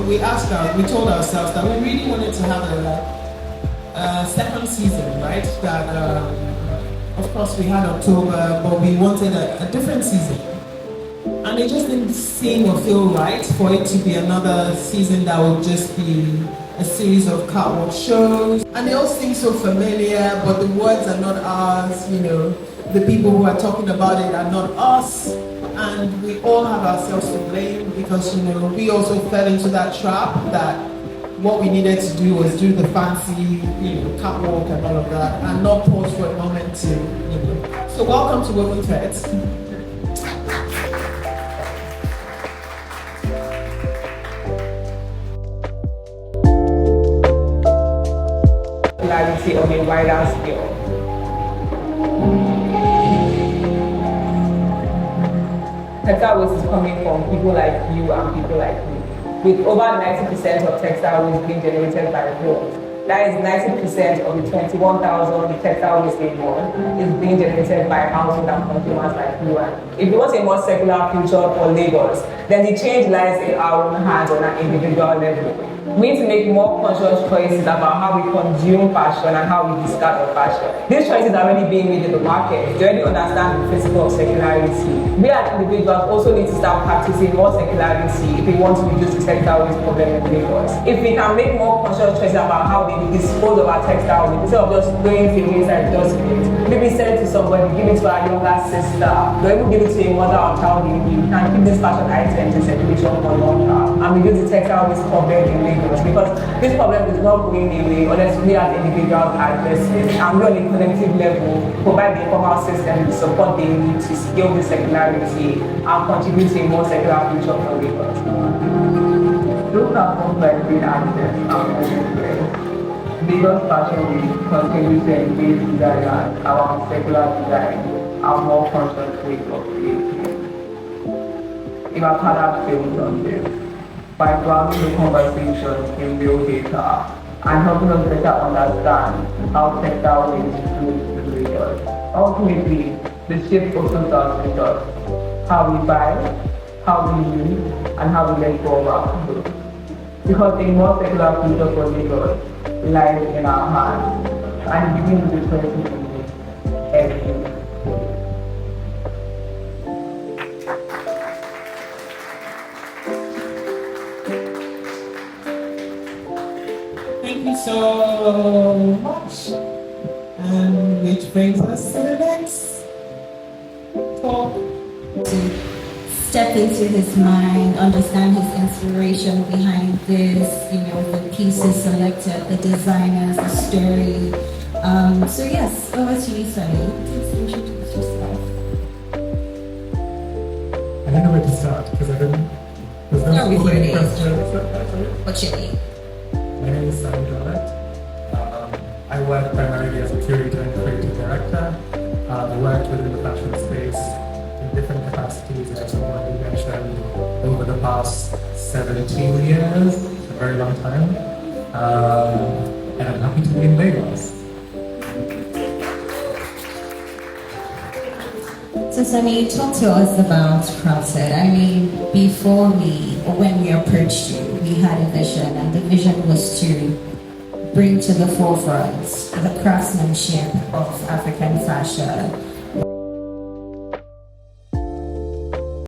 we told ourselves that we really wanted to have a second season, right? That of course we had October, but we wanted a different season. And it just didn't seem or feel right for it to be another season that would just be a series of catwalk shows. And they all seem so familiar, but the words are not ours, the people who are talking about it are not us. And we all have ourselves to blame because, we also fell into that trap that what we needed to do was do the fancy, catwalk and all of that, and not pause for a moment to, So welcome to Woven Threads. Clarity on a wider scale. Textile waste is coming from people like you and people like me. With over 90% of textile waste being generated by drones. That is 90% of the 21,000 textile waste in one is being generated by household and consumers like you and me. If you want a more secular future for Lagos, then the change lies in our own hands on an individual level. We need to make more conscious choices about how we consume fashion and how we discard of fashion. These choices are already being made in the market. They already understand the principle of secularity. We as individuals also need to start practicing more secularity if we want to reduce the textile waste problem in Lagos. If we can make more conscious choices about how we dispose of our textile waste, instead of just throwing it away like dustbin, maybe sell it to somebody, give it to our younger sister, or even give it to a mother or child in need, and keep this fashion items in circulation for longer, and reduce the textile waste problem in Lagos. Because this problem is not going away unless we as individuals address it, and we on a collective level provide the informal system to support the need to scale the secularity and contribute to a more secular future for Lagos. Those platforms like free access and everywhere. Lagos Fashion Week continues to engage designers around secular design and more conscious ways of creating. If our partners failed on this, by grounding the conversations in real data and helping us better understand how textile waste flows through Lagos. Ultimately, the shift also starts with us. How we buy, how we use, and how we let go of our clothes. Because a more secular future for Lagos lies in our hands and it begins with the choices we make every day. Thank you so much. And which brings us to the next talk. To step into his mind, understand his inspiration behind this, the pieces selected, the designers, the story. So yes, over to you, Sonny. Please introduce yourself. I don't know where to start because I don't. Start with your name. What's your name? My name is Sam Garrett. I work primarily as a curator and creative director. I worked within the fashion space in different capacities, as you mentioned, over the past 17 years, a very long time. And I'm happy to be in Lagos. So Sonny, talk to us about Curated. I mean, before when we approached you, we had a vision, and the vision was to bring to the forefront the craftsmanship of African fashion.